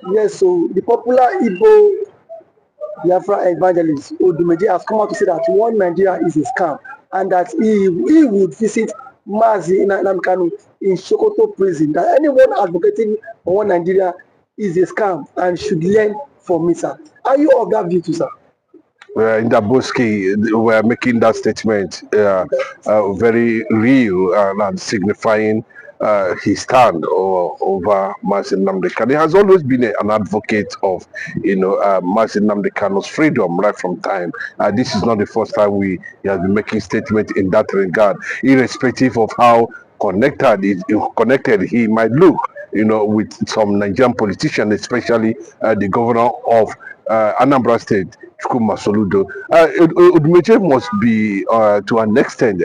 Yes, so the popular Igbo Biafra evangelist Odumeje has come out to say that one Nigeria is a scam and that he would visit Nnamdi Kanu in Sokoto prison. That anyone advocating for one Nigeria is a scam and should learn from me, sir. Are you of that view too, sir? In Daboski were making that statement very real and signifying his stand over Mazin Nnamdi Kanu. He has always been an advocate of, Mazin Nnamdi Kanu's freedom right from time. This is not the first time he has been making statements in that regard, irrespective of how connected he might look, with some Nigerian politicians, especially the governor of Anambra State, Chukwuma Soludo. Odumeje must be, to an extent,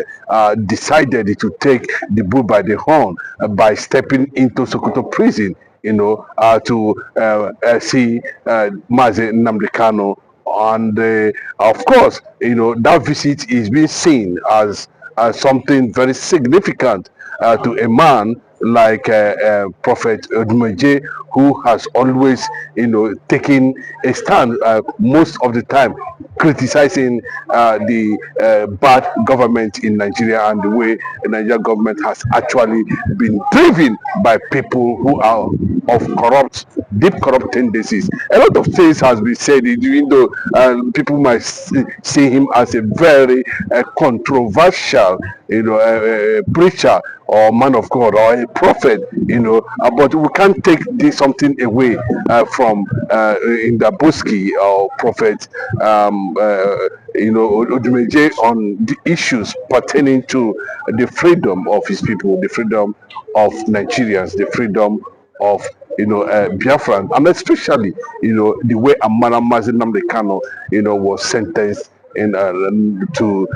decided to take the bull by the horn by stepping into Sokoto prison, to see Mazi Nnamdi Kanu. And of course, that visit is being seen as something very significant to a man like Prophet Odumeje, who has always, taken a stand most of the time, criticizing the bad government in Nigeria and the way the Nigerian government has actually been driven by people who are of deep corrupt tendencies. A lot of things has been said, even though people might see him as a very controversial, preacher or man of God or a prophet, but we can't take this something away from in the Boski or prophet, Odumeje on the issues pertaining to the freedom of his people, the freedom of Nigerians, the freedom of Biafran, and especially the way Amara Mazin Nnamdi Kanu was sentenced to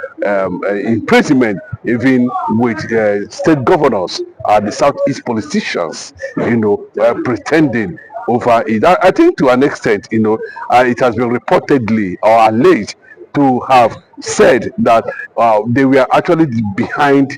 imprisonment, even with state governors, the southeast politicians, pretending over it. I think to an extent, it has been reportedly or alleged to have said that they were actually behind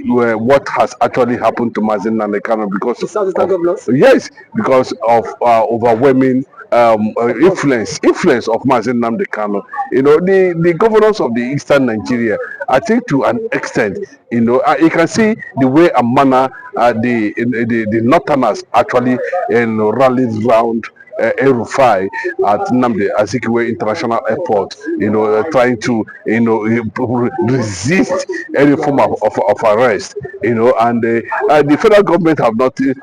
what has actually happened to Mazin Nnamdi Kanu because The Southeastern governors? yes, because of overwhelming influence of Mazin Nnamdi Kanu. The governors of the eastern Nigeria, I think to an extent, you can see the way and manner the northerners actually rallied round El-Rufai at Nnamdi Azikiwe International Airport, trying to, resist any form of arrest, and the federal government have not, you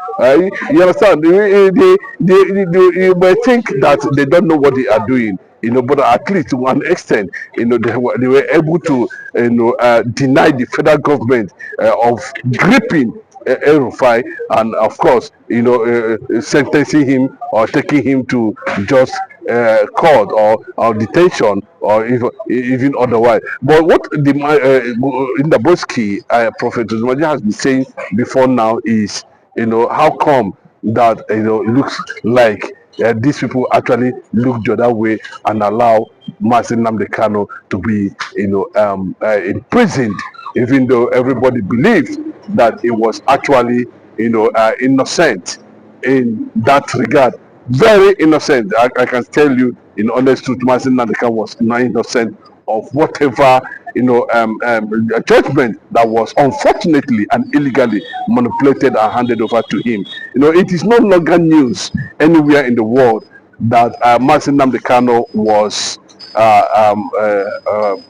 understand, you may think that they don't know what they are doing, but at least to one extent, they were able to, deny the federal government of gripping El-Rufai, and of course, sentencing him or taking him to just court or detention or even otherwise. But what the in the Boski Prophet Odumeje has been saying before now is, how come that looks like these people actually look the other way and allow Mazin Nnamdi Kanu to be, imprisoned, even though everybody believed that he was actually, innocent in that regard. Very innocent. I can tell you, in honest truth, Mazin Nnamdi Kanu was not innocent of whatever judgment that was unfortunately and illegally manipulated and handed over to him. It is no longer news anywhere in the world that Mazin Nnamdi Kanu was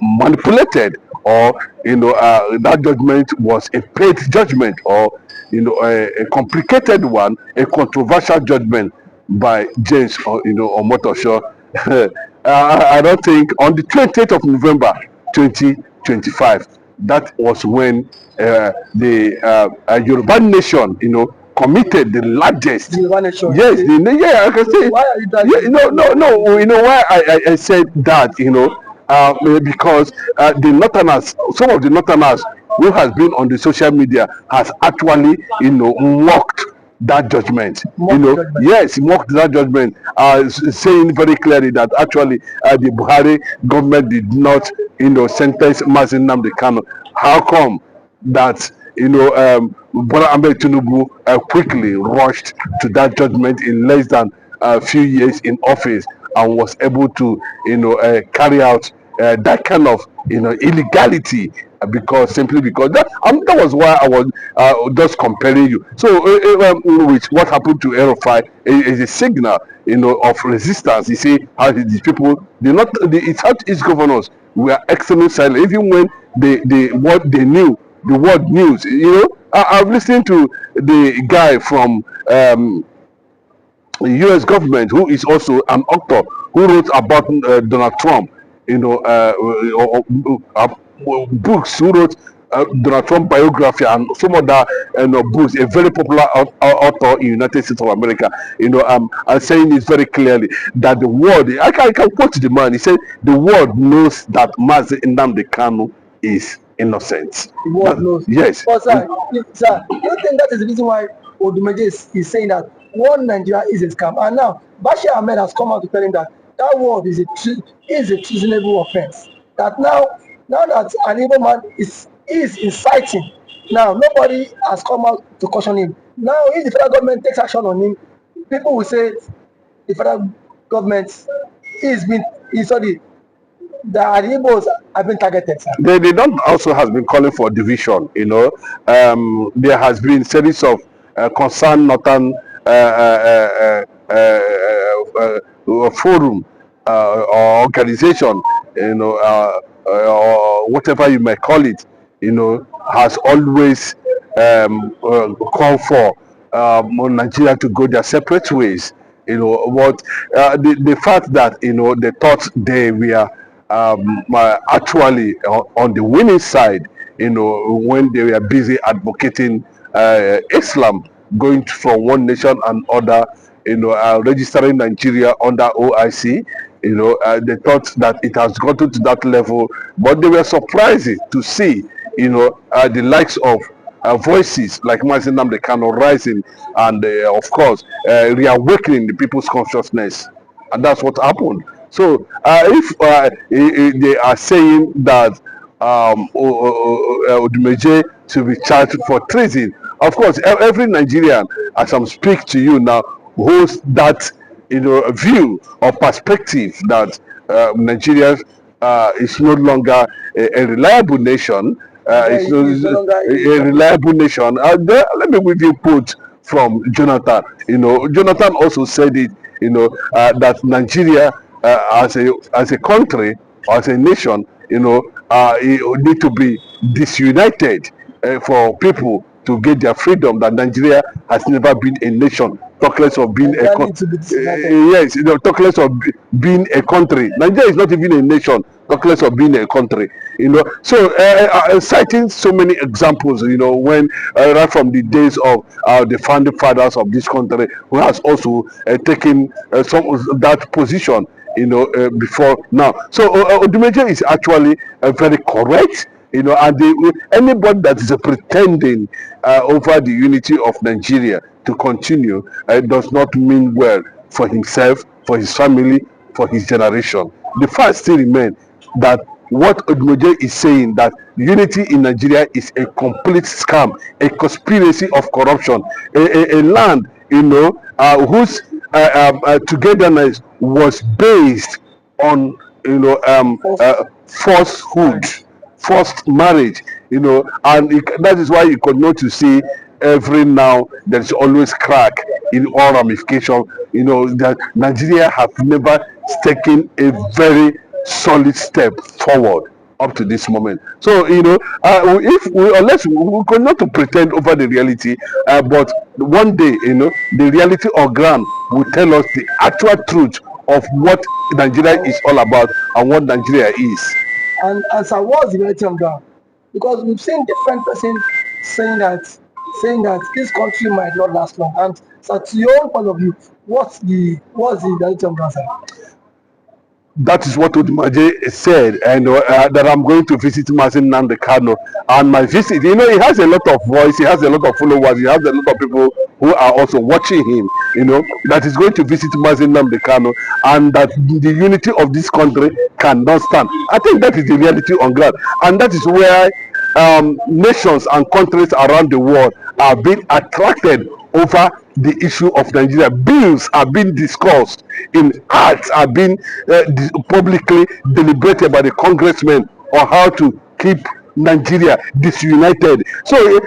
manipulated, or that judgment was a paid judgment, or a complicated one, a controversial judgment by James or Omotosho. I don't think on the 20th of November 2025, that was when the Yoruba nation, committed the largest. The Yoruba nation. Yes, I can say. Why are you that? Yeah, no. You know why I said that? Because the northerners, some of the northerners who has been on the social media has actually, mocked that judgment. Yes, mocked that judgment, saying very clearly that actually the Buhari government did not, sentence Mazin Nnamdi Kanu. How come that Bola Ahmed Tinubu quickly rushed to that judgment in less than a few years in office and was able to, carry out that kind of, illegality, simply because that was why I was just comparing you. So with what happened to Erofai is a signal, of resistance. You see how these people, the Southeast governors were extremely silent, even when what they knew, the word news. I've listened to the guy from the U.S. government, who is also an author, who wrote about Donald Trump, books, who wrote Donald Trump biography and some other books, a very popular author in United States of America, and saying this very clearly that the world, I can quote the man, he said, the world knows that Mazi Nnamdi Kanu is innocent. The world knows. Yes. But sir, do you think that is the reason why Odumeje is saying that one Nigeria is a scam? And now Bashir Ahmed has come out to tell him that that word is a treasonable offense. That now that an evil man is inciting, now nobody has come out to caution him. Now if the federal government takes action on him, people will say the federal government the Igbos have been targeted, sir. They don't also has been calling for division. There has been series of concerned northern forum or organization, or whatever you may call it, has always called for Nigeria to go their separate ways. The fact that they thought they were actually on the winning side, when they were busy advocating Islam, going from one nation and other, registering Nigeria under OIC. They thought that it has gotten to that level, but they were surprised to see, the likes of voices like Mazi Nnamdi Kanu rising and, of course, reawakening the people's consciousness, and that's what happened. So, if they are saying that Odumeje should be charged for treason, of course, every Nigerian, as I'm speaking to you now, holds that view or perspective that Nigeria is no longer a reliable nation. It's no longer a reliable nation. Let me give you a quote from Jonathan. Jonathan also said it. That Nigeria, as a country, or as a nation, it need to be disunited for people to get their freedom. That Nigeria has never been a nation. Talk less of being a country. Yes, talk less of being a country. Nigeria is not even a nation. Talk less of being a country. So citing so many examples. When right from the days of the founding fathers of this country, who has also taken some of that position. Before now. So Odumeje is actually very correct. And anybody that is pretending over the unity of Nigeria to continue does not mean well for himself, for his family, for his generation. The fact still remains that what Odumeje is saying, that unity in Nigeria is a complete scam, a conspiracy of corruption, a land, whose togetherness was based on, falsehood, forced marriage, and that is why you could not to see every now there's always crack in all ramification. That Nigeria have never taken a very solid step forward up to this moment. So unless we could not to pretend over the reality, but one day the reality on ground will tell us the actual truth of what Nigeria is all about and what Nigeria is. And sir, what's the reality on ground? Because we've seen different persons saying that this country might not last long. And so, to your own point of view, what's the reality on ground, sir? That is what Odumeje said, and that I'm going to visit Mazi Nnamdi Kanu. And my visit, he has a lot of voice, he has a lot of followers, he has a lot of people who are also watching him, that is going to visit Mazi Nnamdi Kanu, and that the unity of this country cannot stand. I think that is the reality on ground, and that is where nations and countries around the world are being attracted over the issue of Nigeria. Bills are being discussed in acts are being publicly deliberated by the congressmen on how to keep Nigeria disunited. So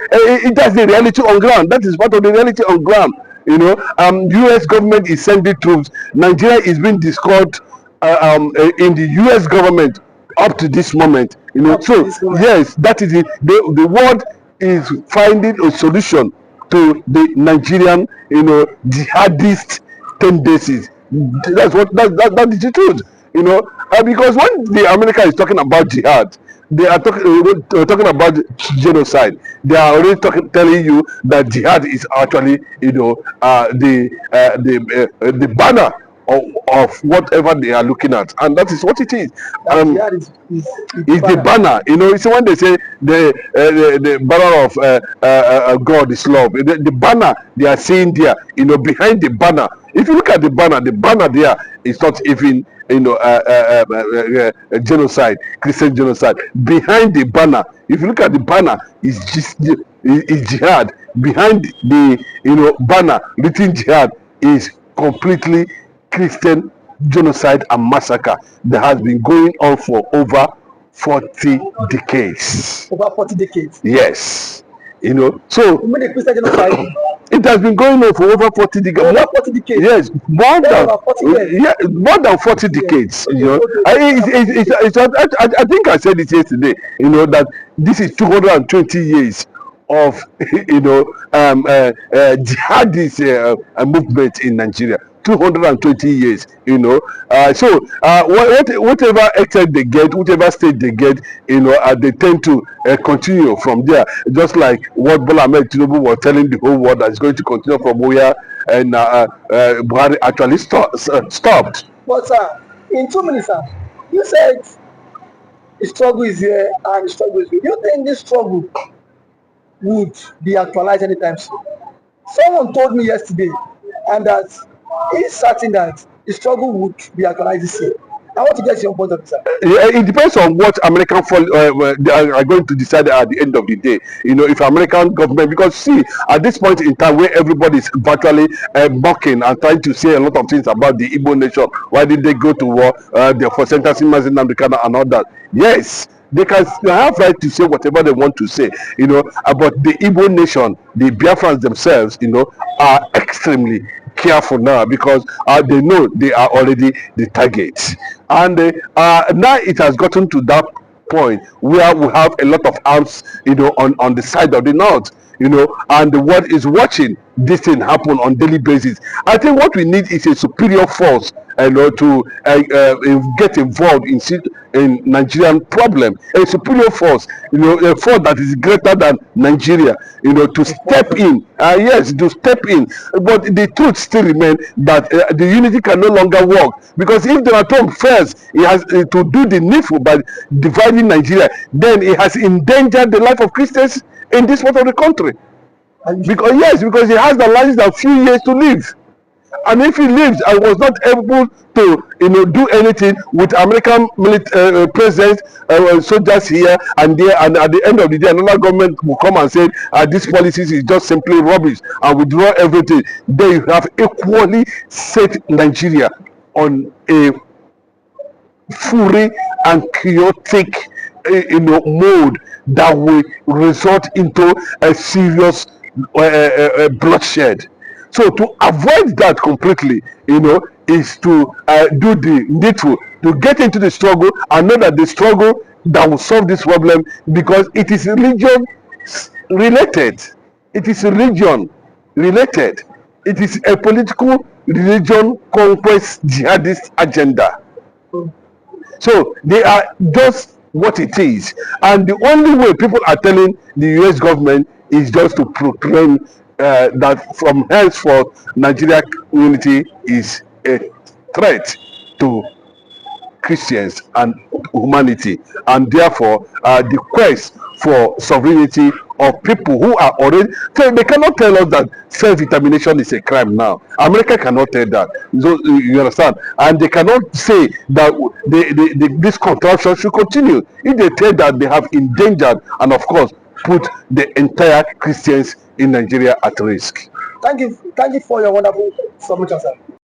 that's the reality on ground. That is part of the reality on ground. You know, U.S. government is sending troops. Nigeria is being discussed in the U.S. government up to this moment. You know, so yes, that is it. The world is finding a solution to the Nigerian, you know, jihadist tendencies. That is the truth. You know, because when the America is talking about jihad, they are talking about genocide. They are already telling you that jihad is actually, you know, the banner of whatever they are looking at, and that is what it is. Jihad is The banner. You know, see when they say the banner of God is love. The banner they are saying there, you know, behind the banner. If you look at the banner there is not even, you know, genocide, Christian genocide. Behind the banner, if you look at the banner, is just is jihad. Behind the, you know, banner written jihad is completely Christian genocide and massacre that has been going on for over 40 decades. Over 40 decades. Yes. You know, so You mean the Christian genocide? it has been going on for over 40 decades. Over 40 decades. Yes, more than Over 40 years. yeah, more than 40 decades. You know, Okay. I think I said it yesterday. You know that this is 220 years of you know jihadist movement in Nigeria. 220 years, you know. So whatever extent they get, whatever state they get, you know, they tend to continue from there. Just like what Bola Ahmed Tinubu was telling the whole world that is going to continue from where and Buhari actually stopped. But in 2 minutes, sir, you said the struggle is here and the struggle is here. Do you think this struggle would be actualized anytime soon? Someone told me yesterday, and that he's certain that the struggle would be actualized this year. I want to get your point of view, sir. It depends on what American they are going to decide at the end of the day. You know, if American government, because see, at this point in time where everybody is virtually mocking and trying to say a lot of things about the Igbo nation, why did they go to war? For sentencing Nnmandi Kanu and all that. Yes, they have right to say whatever they want to say, you know, about the Igbo nation. The Biafrans themselves, you know, are extremely careful now because they know they are already the targets, and now it has gotten to that point where we have a lot of arms, you know, on the side of the north, you know, and the world is watching this thing happen on daily basis. I think what we need is a superior force, you know, to get involved in Nigerian problem. A superior force, you know, a force that is greater than Nigeria, you know, to step in. Yes, to step in. But the truth still remains that the unity can no longer work, because if Donald Trump first he has to do the needful by dividing Nigeria, then he has endangered the life of Christians in this part of the country. Because he has the last a few years to live. And if he leaves and was not able to, you know, do anything with American presence, soldiers here and there, and at the end of the day, another government will come and say, this policies is just simply rubbish and withdraw everything. Then you have equally set Nigeria on a fury and chaotic, you know, mode that will result into a serious bloodshed. So to avoid that completely, you know, is to do the needful, to get into the struggle and know that the struggle that will solve this problem, because it is religion related. It is religion related. It is a political religion conquest jihadist agenda. So they are just what it is. And the only way people are telling the US government is just to proclaim that from henceforth Nigeria community is a threat to Christians and humanity, and therefore the quest for sovereignty of people who are already, so they cannot tell us that self-determination is a crime now. America cannot tell that. So, you understand? And they cannot say that this contraption should continue if they tell that they have endangered and of course put the entire Christians in Nigeria at risk. Thank you for your wonderful submission, sir.